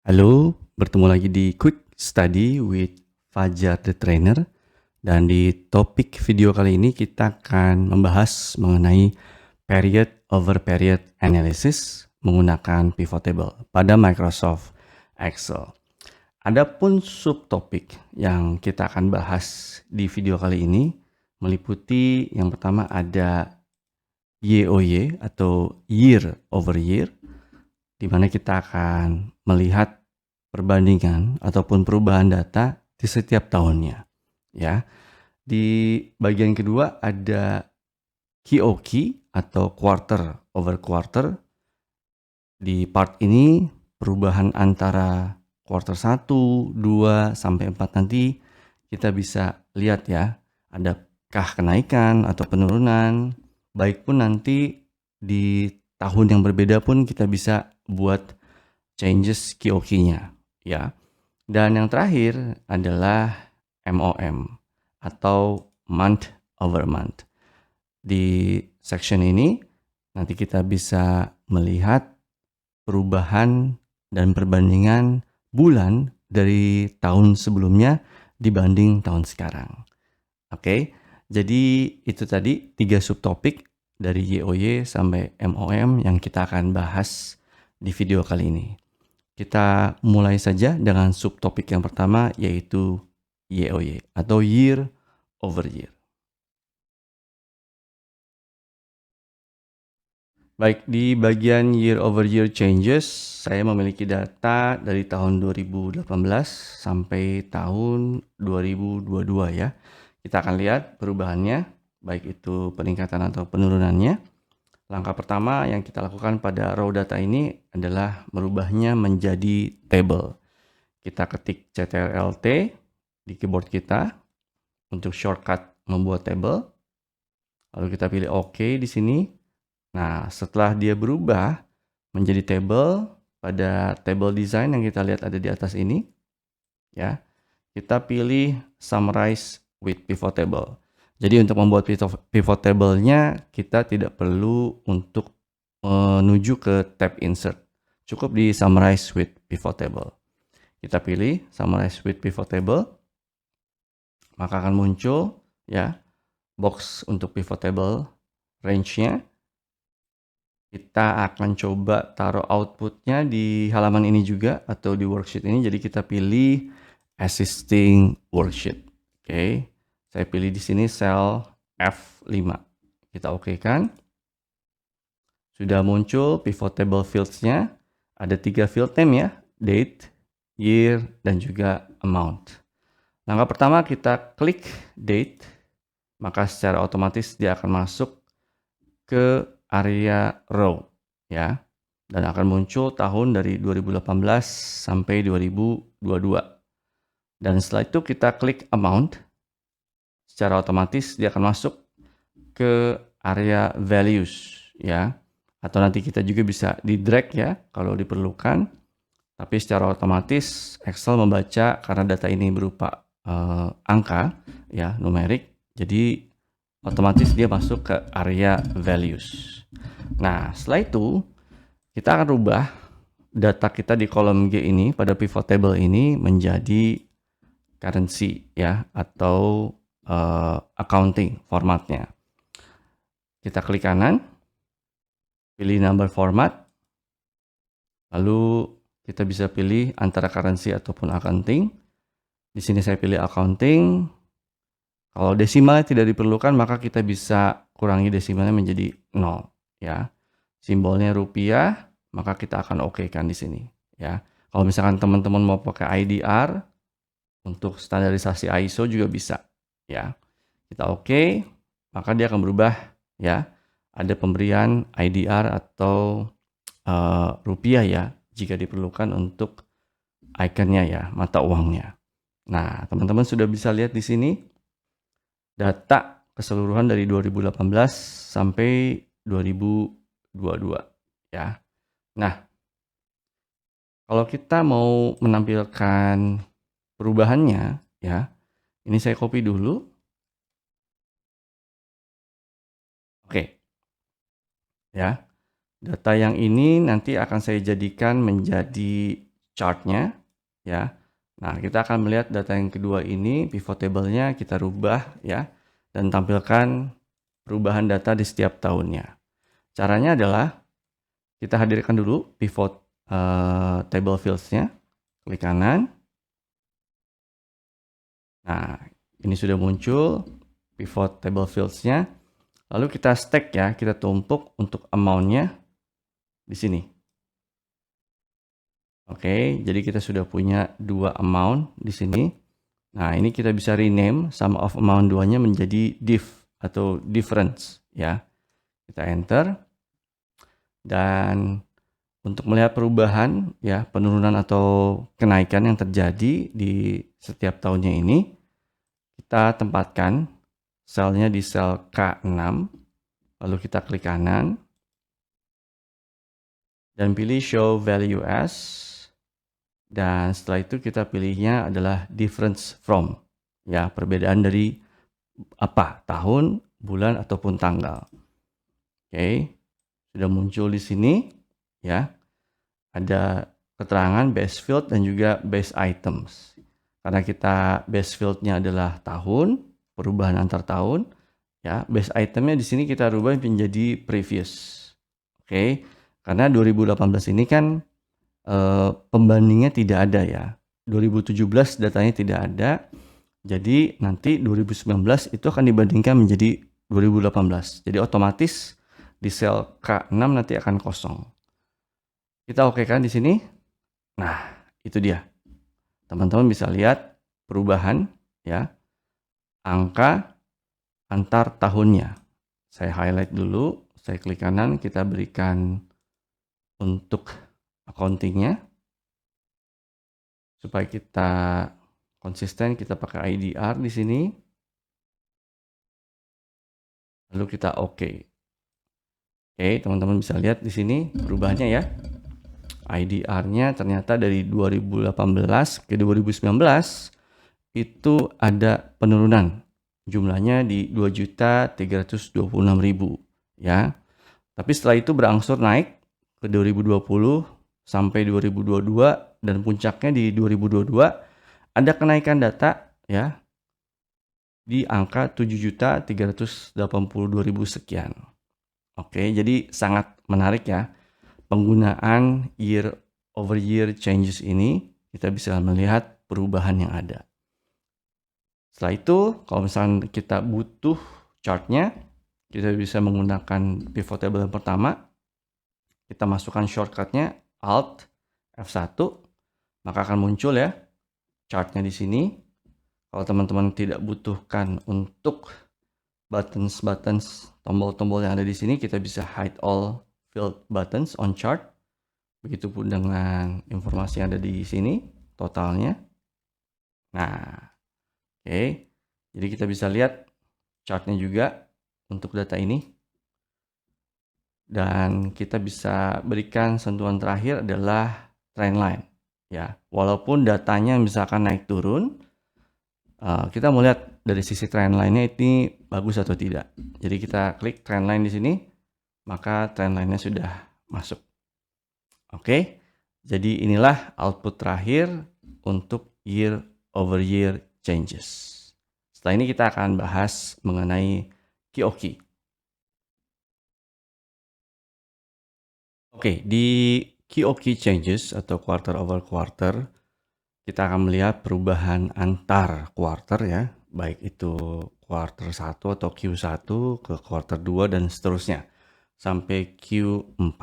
Halo, bertemu lagi di Quick Study with Fajar the Trainer. Dan di topik video kali ini kita akan membahas mengenai period over period analysis menggunakan pivot table pada Microsoft Excel. Adapun subtopik yang kita akan bahas di video kali ini meliputi yang pertama ada YOY atau year over year, di mana kita akan melihat perbandingan ataupun perubahan data di setiap tahunnya. Ya, di bagian kedua ada QOQ atau quarter over quarter. Di part ini perubahan antara quarter 1, 2, sampai 4 nanti kita bisa lihat ya, adakah kenaikan atau penurunan. Baik pun nanti di tahun yang berbeda pun kita bisa buat changes QOQ-nya ya. Dan yang terakhir adalah MOM atau month over month. Di section ini nanti kita bisa melihat perubahan dan perbandingan bulan dari tahun sebelumnya dibanding tahun sekarang. Oke, jadi itu tadi 3 subtopik dari YOY sampai MOM yang kita akan bahas di video kali ini. Kita mulai saja dengan subtopik yang pertama, yaitu YOY atau year over year. Baik, di bagian year over year changes, saya memiliki data dari tahun 2018 sampai tahun 2022 ya. Kita akan lihat perubahannya, baik itu peningkatan atau penurunannya. Langkah pertama yang kita lakukan pada raw data ini adalah merubahnya menjadi table. Kita ketik CTRL-T di keyboard kita untuk shortcut membuat table. Lalu kita pilih OK di sini. Nah, setelah dia berubah menjadi table, pada table design yang kita lihat ada di atas ini, ya, kita pilih summarize with pivot table. Jadi untuk membuat pivot table-nya kita tidak perlu untuk menuju ke tab insert. Cukup di summarize with pivot table. Kita pilih summarize with pivot table. Maka akan muncul ya box untuk pivot table range-nya. Kita akan coba taruh outputnya di halaman ini juga atau di worksheet ini. Jadi kita pilih existing worksheet. Oke, saya pilih di sini cell F5. Kita oke-kan. Sudah muncul pivot table fields-nya. Ada 3 field name ya, date, year, dan juga amount. Langkah pertama kita klik date, maka secara otomatis dia akan masuk ke area row ya, dan akan muncul tahun dari 2018 sampai 2022. Dan setelah itu kita klik amount, secara otomatis dia akan masuk ke area values ya, atau nanti kita juga bisa di drag ya kalau diperlukan, tapi secara otomatis Excel membaca karena data ini berupa angka ya, numerik, jadi otomatis dia masuk ke area values. Nah, setelah itu kita akan rubah data kita di kolom G ini pada pivot table ini menjadi currency ya, atau accounting formatnya. Kita klik kanan, pilih number format, lalu kita bisa pilih antara currency ataupun accounting. Di sini saya pilih accounting. Kalau desimalnya tidak diperlukan, maka kita bisa kurangi desimalnya menjadi 0 ya. Simbolnya rupiah, maka kita akan oke-kan di sini ya. Kalau misalkan teman-teman mau pakai IDR untuk standarisasi ISO juga bisa ya. Kita oke, maka dia akan berubah ya. Ada pemberian IDR atau rupiah ya jika diperlukan untuk ikonnya ya, mata uangnya. Nah, teman-teman sudah bisa lihat di sini data keseluruhan dari 2018 sampai 2022 ya. Nah, kalau kita mau menampilkan perubahannya ya, ini saya copy dulu. Oke. Ya. Data yang ini nanti akan saya jadikan menjadi chartnya ya. Nah, kita akan melihat data yang kedua ini pivot table-nya kita rubah ya dan tampilkan perubahan data di setiap tahunnya. Caranya adalah kita hadirkan dulu pivot table fields-nya, klik kanan. Nah, ini sudah muncul pivot table fields-nya. Lalu kita stack ya, kita tumpuk untuk amount-nya di sini. Oke, jadi kita sudah punya dua amount di sini. Nah, ini kita bisa rename sum of amount 2-nya menjadi diff atau difference ya. Kita enter. Dan untuk melihat perubahan ya, penurunan atau kenaikan yang terjadi di setiap tahunnya ini, kita tempatkan selnya di sel K6, lalu kita klik kanan dan pilih show value as, dan setelah itu kita pilihnya adalah difference from ya, perbedaan dari apa, tahun, bulan ataupun tanggal. Oke, sudah muncul di sini ya. Ada keterangan base field dan juga base items. Karena kita base field-nya adalah tahun, perubahan antar tahun, ya. Base itemnya di sini kita rubah menjadi previous. Oke. Karena 2018 ini kan pembandingnya tidak ada ya. 2017 datanya tidak ada. Jadi nanti 2019 itu akan dibandingkan menjadi 2018. Jadi otomatis di sel K6 nanti akan kosong. Kita oke kan di sini? Nah, itu dia. Teman-teman bisa lihat perubahan ya, angka antar tahunnya. Saya highlight dulu, saya klik kanan, kita berikan untuk accountingnya. Supaya kita konsisten, kita pakai IDR di sini. Lalu kita oke. Oke, teman-teman bisa lihat di sini perubahannya ya. IDR-nya ternyata dari 2018 ke 2019 itu ada penurunan. Jumlahnya di 2.326.000 ya. Tapi setelah itu berangsur naik ke 2020 sampai 2022 dan puncaknya di 2022 ada kenaikan data ya di angka 7.382.000 sekian. Oke, jadi sangat menarik ya. Penggunaan year over year changes ini, kita bisa melihat perubahan yang ada. Setelah itu, kalau misalnya kita butuh chartnya, kita bisa menggunakan pivot table yang pertama. Kita masukkan shortcutnya Alt F1, maka akan muncul ya chartnya di sini. Kalau teman-teman tidak butuhkan untuk buttons, tombol-tombol yang ada di sini, kita bisa hide all field buttons on chart. Begitupun dengan informasi yang ada di sini, totalnya. Nah, oke. Jadi kita bisa lihat chartnya juga untuk data ini. Dan kita bisa berikan sentuhan terakhir adalah trendline. Ya, walaupun datanya misalkan naik turun, kita mau lihat dari sisi trendline-nya ini bagus atau tidak. Jadi kita klik trendline di sini, maka trendline-nya sudah masuk. Oke, jadi inilah output terakhir untuk year over year changes. Setelah ini kita akan bahas mengenai QOQ. Oke, di QOQ changes atau quarter over quarter, kita akan melihat perubahan antar quarter ya, baik itu quarter 1 atau Q1 ke quarter 2 dan seterusnya sampai Q4.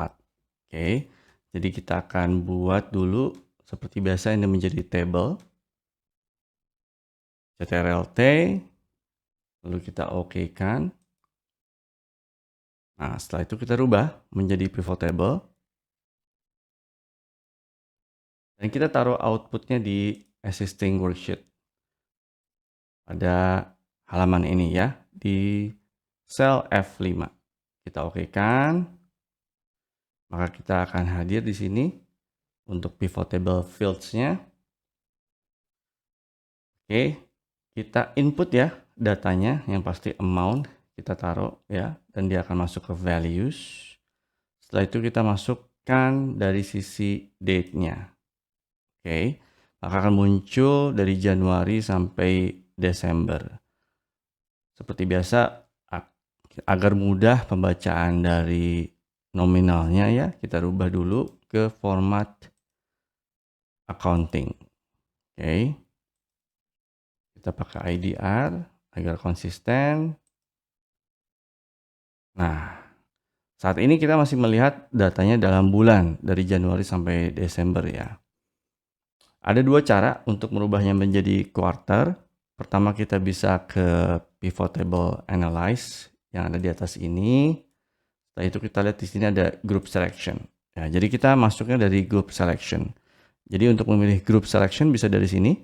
Oke. Jadi kita akan buat dulu seperti biasa ini menjadi table. CTRL-T, lalu kita oke kan. Nah, setelah itu kita rubah menjadi pivot table. Dan kita taruh outputnya di existing worksheet. Pada halaman ini ya, di sel F5. Kita oke kan. Maka kita akan hadir di sini untuk pivot table fields-nya. Oke, kita input ya datanya, yang pasti amount kita taruh ya, dan dia akan masuk ke values. Setelah itu kita masukkan dari sisi date-nya. Oke, maka akan muncul dari Januari sampai Desember. Seperti biasa, agar mudah pembacaan dari nominalnya ya, kita rubah dulu ke format accounting. Oke, kita pakai IDR agar konsisten. Nah, saat ini kita masih melihat datanya dalam bulan dari Januari sampai Desember ya. Ada dua cara untuk merubahnya menjadi quarter. Pertama, kita bisa ke pivot table analyze yang ada di atas ini. Setelah itu kita lihat di sini ada group selection. Ya, jadi kita masuknya dari group selection. Jadi untuk memilih group selection bisa dari sini.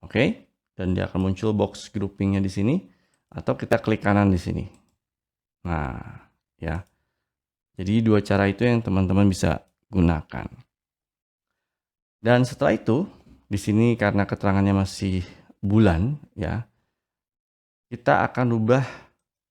Oke, dan dia akan muncul box groupingnya di sini. Atau kita klik kanan di sini. Nah, ya. Jadi dua cara itu yang teman-teman bisa gunakan. Dan setelah itu, di sini karena keterangannya masih bulan, ya, kita akan rubah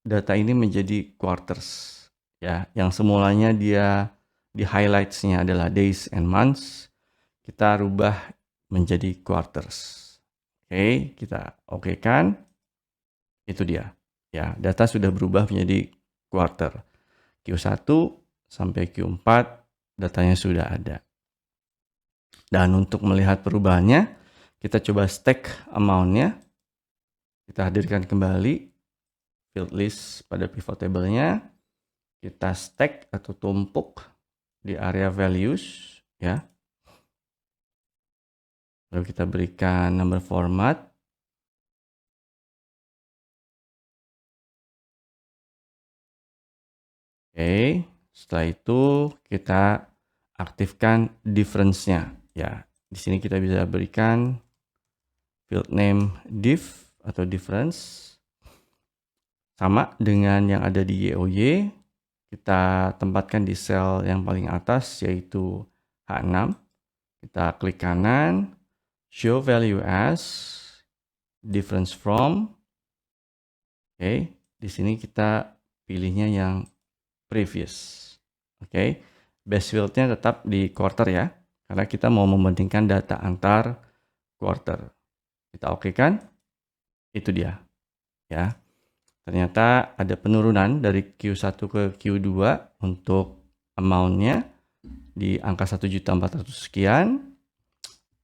data ini menjadi quarters, ya, yang semulanya dia di highlights-nya adalah days and months, kita rubah menjadi quarters. Oke, kita okekan. Itu dia. Ya, data sudah berubah menjadi quarter. Q1 sampai Q4 datanya sudah ada. Dan untuk melihat perubahannya, kita coba stack amount-nya. Kita hadirkan kembali field list pada pivot table-nya. Kita stack atau tumpuk di area values, ya. Lalu kita berikan number format. Oke, setelah itu kita aktifkan difference-nya. Ya, di sini kita bisa berikan field name diff atau difference sama dengan yang ada di YOY. Kita tempatkan di sel yang paling atas yaitu H6. Kita klik kanan, show value as, difference from. Oke, di sini kita pilihnya yang previous. Oke, base fieldnya tetap di quarter ya, karena kita mau membandingkan data antar quarter. Kita oke kan? Itu dia. Ya, ternyata ada penurunan dari Q1 ke Q2 untuk amount-nya di angka 1.400.000 sekian.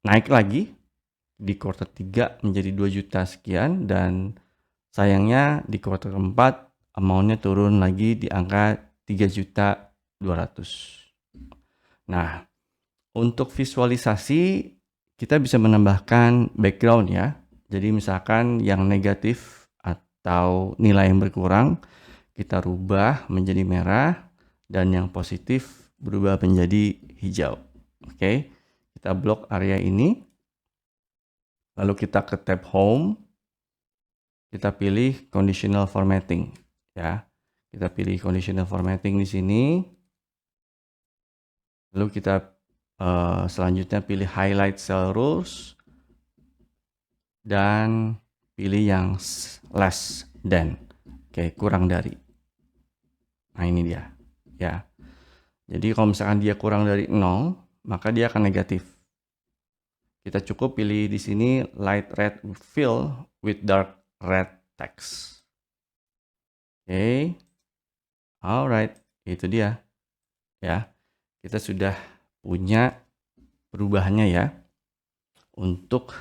Naik lagi di quarter 3 menjadi 2 juta sekian, dan sayangnya di quarter keempat amount-nya turun lagi di angka 3.200.000. Nah, untuk visualisasi kita bisa menambahkan background ya. Jadi misalkan yang negatif atau nilai yang berkurang kita rubah menjadi merah, dan yang positif berubah menjadi hijau. Oke, kita blok area ini. Lalu kita ke tab home. Kita pilih conditional formatting ya. Kita pilih conditional formatting di sini. Lalu kita selanjutnya pilih highlight cell rules dan pilih yang less than. Oke, kurang dari. Nah, ini dia ya. Jadi kalau misalkan dia kurang dari 0, maka dia akan negatif. Kita cukup pilih di sini light red fill with dark red text. Oke. Alright, itu dia. Ya. Kita sudah punya perubahannya ya untuk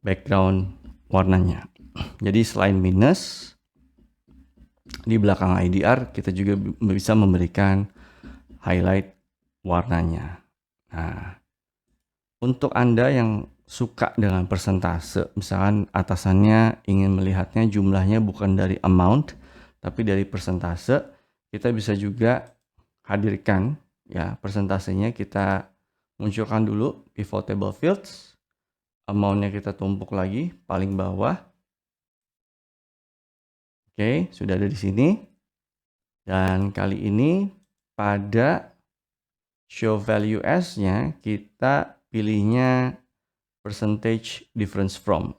background warnanya. Jadi selain minus, di belakang IDR kita juga bisa memberikan highlight warnanya. Nah, untuk Anda yang suka dengan persentase, misalkan atasannya ingin melihatnya jumlahnya bukan dari amount, tapi dari persentase, kita bisa juga hadirkan ya persentasenya. Kita munculkan dulu pivot table fields, amount-nya kita tumpuk lagi paling bawah. Oke, sudah ada di sini. Dan kali ini pada show value as-nya kita pilihnya percentage difference from.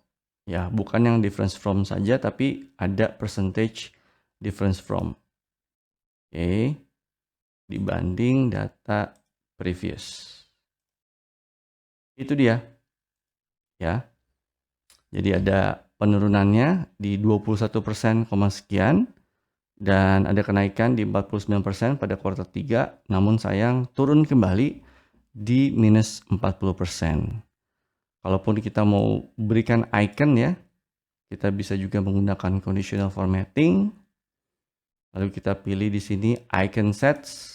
Ya, bukan yang difference from saja, tapi ada percentage difference from. Oke, dibanding data previous. Itu dia, ya. Jadi ada penurunannya di 21%, sekian, dan ada kenaikan di 49% pada kuartal 3, namun sayang turun kembali di minus 40%. Kalaupun kita mau berikan icon ya, kita bisa juga menggunakan conditional formatting. Lalu kita pilih di sini icon sets,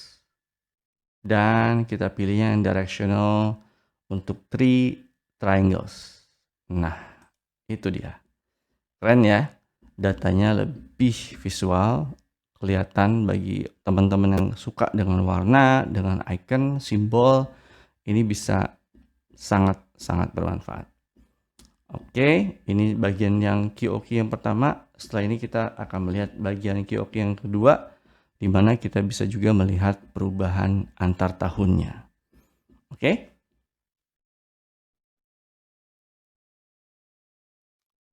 dan kita pilihnya yang directional untuk 3 triangles. Nah, itu dia. Keren ya, datanya lebih visual, kelihatan bagi teman-teman yang suka dengan warna, dengan icon, simbol, ini bisa sangat-sangat bermanfaat. Oke, ini bagian yang QOQ yang pertama. Setelah ini kita akan melihat bagian QOQ yang kedua, di mana kita bisa juga melihat perubahan antar tahunnya. Oke?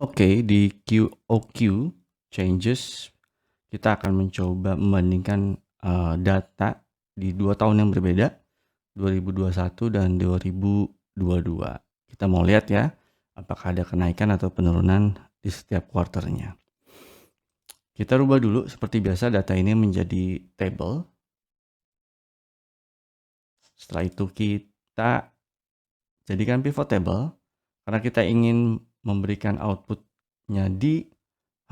Oke, di QOQ changes kita akan mencoba membandingkan data di 2 tahun yang berbeda, 2021 dan 2022. Kita mau lihat ya, apakah ada kenaikan atau penurunan di setiap kuarternya. Kita rubah dulu seperti biasa data ini menjadi table. Setelah itu kita jadikan pivot table. Karena kita ingin memberikan outputnya di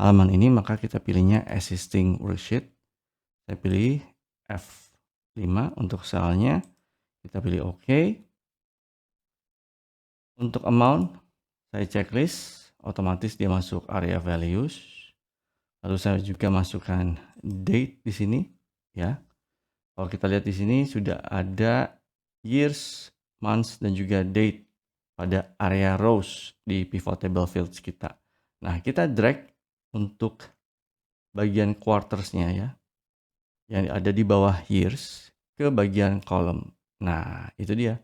halaman ini, maka kita pilihnya existing worksheet. Saya pilih F5 untuk selnya. Kita pilih OK. Untuk amount, saya checklist. Otomatis dia masuk area values. Lalu saya juga masukkan date di sini, ya. Kalau kita lihat di sini sudah ada years, months, dan juga date pada area rows di pivot table fields kita. Nah, kita drag untuk bagian quartersnya ya, yang ada di bawah years ke bagian column. Nah, itu dia.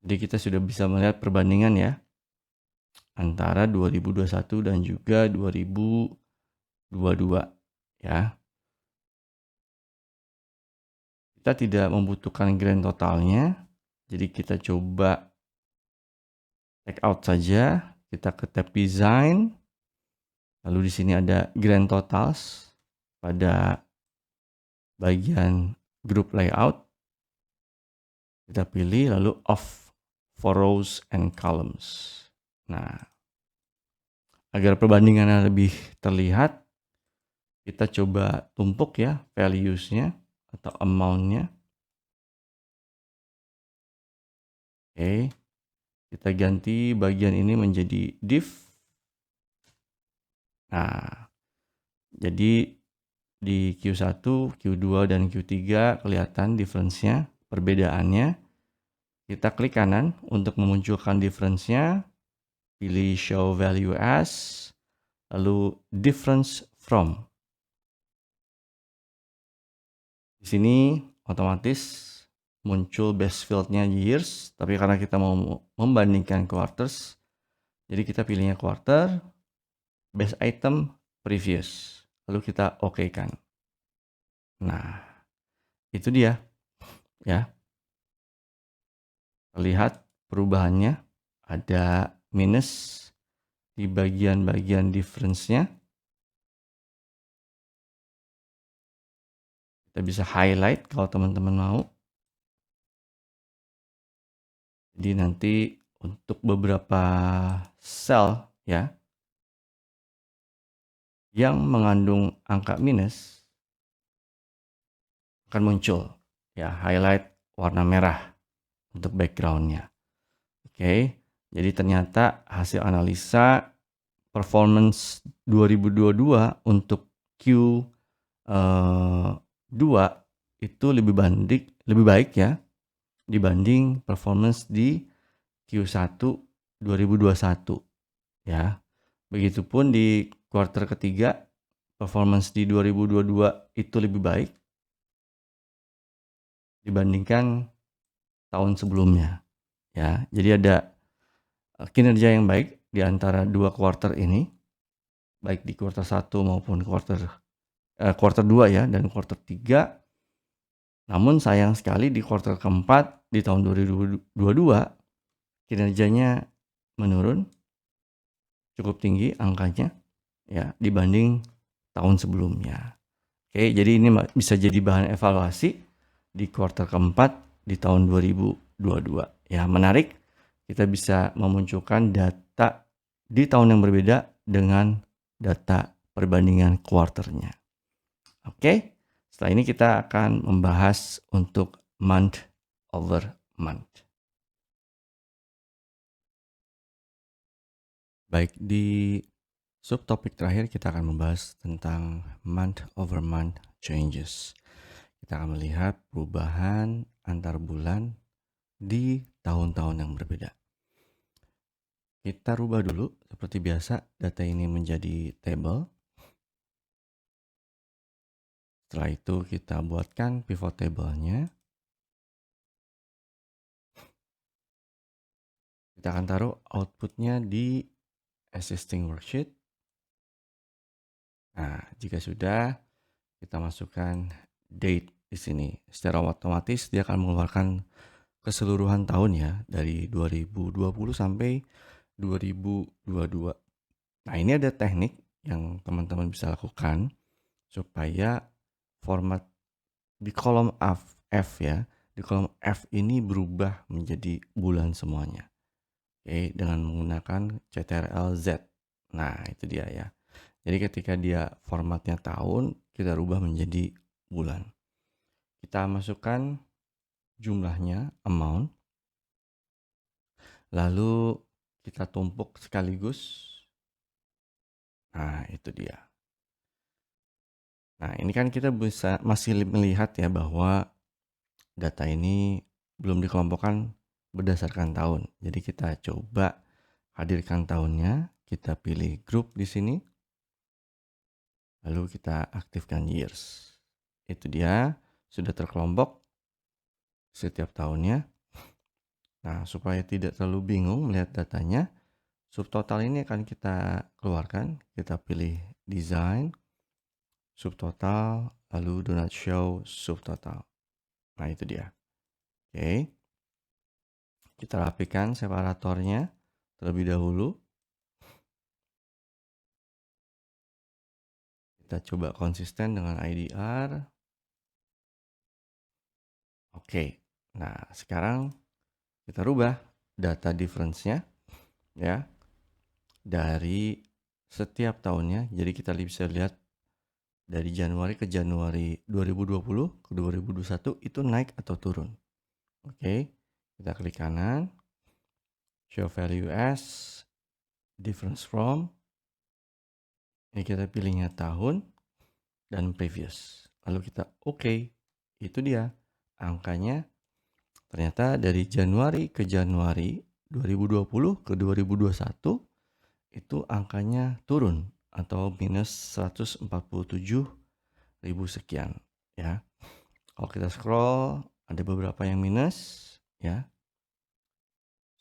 Jadi kita sudah bisa melihat perbandingan ya, antara 2021 dan juga 2022 ya. Kita tidak membutuhkan grand totalnya, jadi kita coba take out saja. Kita ke tab design, lalu di sini ada grand totals pada bagian group layout. Kita pilih lalu off for rows and columns. Nah, agar perbandingannya lebih terlihat, kita coba tumpuk ya values-nya atau amount-nya. Oke, kita ganti bagian ini menjadi div. Nah, jadi di Q1, Q2, dan Q3 kelihatan difference-nya, perbedaannya. Kita klik kanan untuk memunculkan difference-nya, pilih show value as, lalu difference from. Di sini otomatis muncul base field-nya years, tapi karena kita mau membandingkan quarters, jadi kita pilihnya quarter, base item, previous. Lalu kita OK-kan. Nah, itu dia ya. Lihat perubahannya, ada minus di bagian-bagian difference-nya. Kita bisa highlight kalau teman-teman mau. Jadi nanti untuk beberapa sel ya yang mengandung angka minus akan muncul ya highlight warna merah untuk backgroundnya. Oke, jadi ternyata hasil analisa performance 2022 untuk Q2 itu lebih baik ya dibanding performance di Q1 2021 ya. Begitupun di kuartal ketiga performance di 2022 itu lebih baik dibandingkan tahun sebelumnya ya. Jadi ada kinerja yang baik di antara dua kuartal ini, baik di kuartal 1 maupun kuartal 2 ya, dan kuartal 3 Namun sayang sekali di kuartal keempat di tahun 2022 kinerjanya menurun cukup tinggi angkanya ya dibanding tahun sebelumnya. Oke, jadi ini bisa jadi bahan evaluasi di kuartal keempat di tahun 2022. Ya, menarik. Kita bisa memunculkan data di tahun yang berbeda dengan data perbandingan kuarternya. Oke, setelah ini kita akan membahas untuk month over month. Baik, di subtopik terakhir kita akan membahas tentang month over month changes. Kita akan melihat perubahan antar bulan di tahun-tahun yang berbeda. Kita rubah dulu seperti biasa data ini menjadi table. Setelah itu kita buatkan pivot table-nya. Kita akan taruh outputnya di existing worksheet. Nah, jika sudah, kita masukkan date di sini. Secara otomatis dia akan mengeluarkan keseluruhan tahun ya, dari 2020 sampai 2022. Nah, ini ada teknik yang teman-teman bisa lakukan supaya format di kolom F ya, di kolom F ini berubah menjadi bulan semuanya. Oke, dengan menggunakan CTRL-Z. Nah, itu dia ya. Jadi ketika dia formatnya tahun, kita rubah menjadi bulan. Kita masukkan jumlahnya, amount. Lalu kita tumpuk sekaligus. Nah, itu dia. Nah, ini kan kita masih melihat ya bahwa data ini belum dikelompokkan berdasarkan tahun. Jadi kita coba hadirkan tahunnya, kita pilih grup di sini. Lalu kita aktifkan years. Itu dia, sudah terkelompok setiap tahunnya. Nah, supaya tidak terlalu bingung melihat datanya, subtotal ini akan kita keluarkan. Kita pilih design, subtotal, lalu do not show subtotal. Nah, itu dia. Oke. Kita rapikan separatornya terlebih dahulu. Kita coba konsisten dengan IDR. Oke. Nah, sekarang kita rubah data difference-nya ya dari setiap tahunnya. Jadi kita bisa lihat dari Januari ke Januari 2020 ke 2021 itu naik atau turun. Oke. Kita klik kanan, show value as, difference from. Ini kita pilihnya tahun dan previous. Lalu kita oke. Itu dia. Angkanya ternyata dari Januari ke Januari 2020 ke 2021 itu angkanya turun atau minus 147.000 sekian ya. Kalau kita scroll ada beberapa yang minus ya.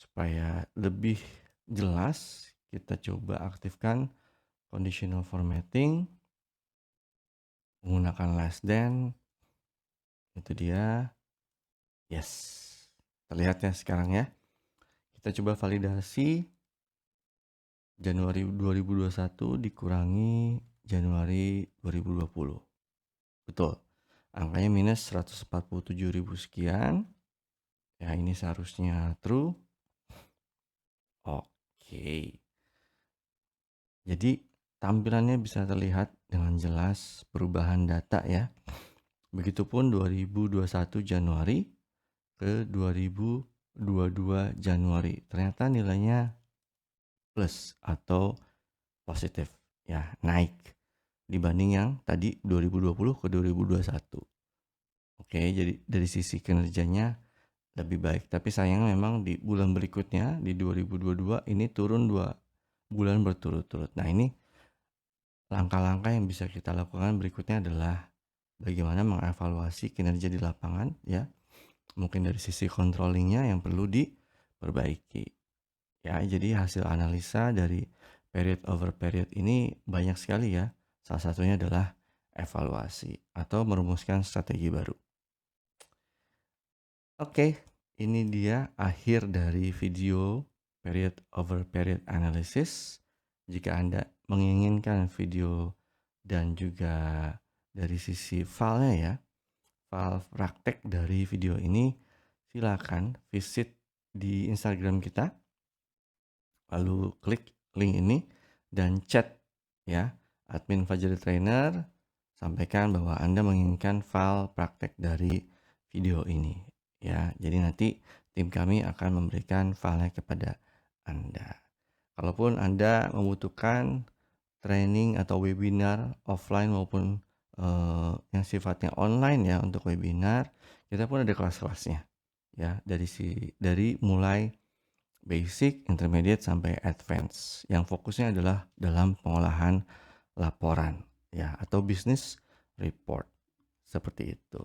Supaya lebih jelas kita coba aktifkan conditional formatting menggunakan less than. Itu dia. Yes. Terlihat ya sekarang ya. Kita coba validasi Januari 2021 dikurangi Januari 2020. Betul. Angkanya minus 147.000 sekian. Ya, ini seharusnya true. Oke. Jadi tampilannya bisa terlihat dengan jelas perubahan data ya. Begitupun 2021 Januari ke 2022 Januari. Ternyata nilainya plus atau positif ya, naik dibanding yang tadi 2020 ke 2021. Oke, jadi dari sisi kinerjanya lebih baik. Tapi sayangnya memang di bulan berikutnya di 2022 ini turun 2 bulan berturut-turut. Nah, ini langkah-langkah yang bisa kita lakukan berikutnya adalah bagaimana mengevaluasi kinerja di lapangan ya. Mungkin dari sisi controllingnya yang perlu diperbaiki. Ya, jadi hasil analisa dari period over period ini banyak sekali ya. Salah satunya adalah evaluasi atau merumuskan strategi baru. Oke, ini dia akhir dari video period over period analysis. Jika Anda menginginkan video dan juga dari sisi filenya ya, file praktek dari video ini, silakan visit di Instagram kita, lalu klik link ini dan chat ya, admin Fajri Trainer, sampaikan bahwa Anda menginginkan file praktek dari video ini ya. Jadi nanti tim kami akan memberikan filenya kepada Anda. Kalaupun Anda membutuhkan training atau webinar offline maupun yang sifatnya online ya untuk webinar, kita pun ada kelas-kelasnya ya, dari mulai basic, intermediate sampai advance. Yang fokusnya adalah dalam pengolahan laporan ya atau business report. Seperti itu.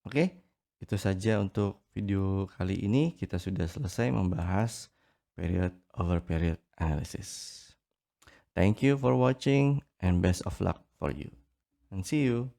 Oke, itu saja untuk video kali ini. Kita sudah selesai membahas period over period analysis. Thank you for watching and best of luck for you. And see you.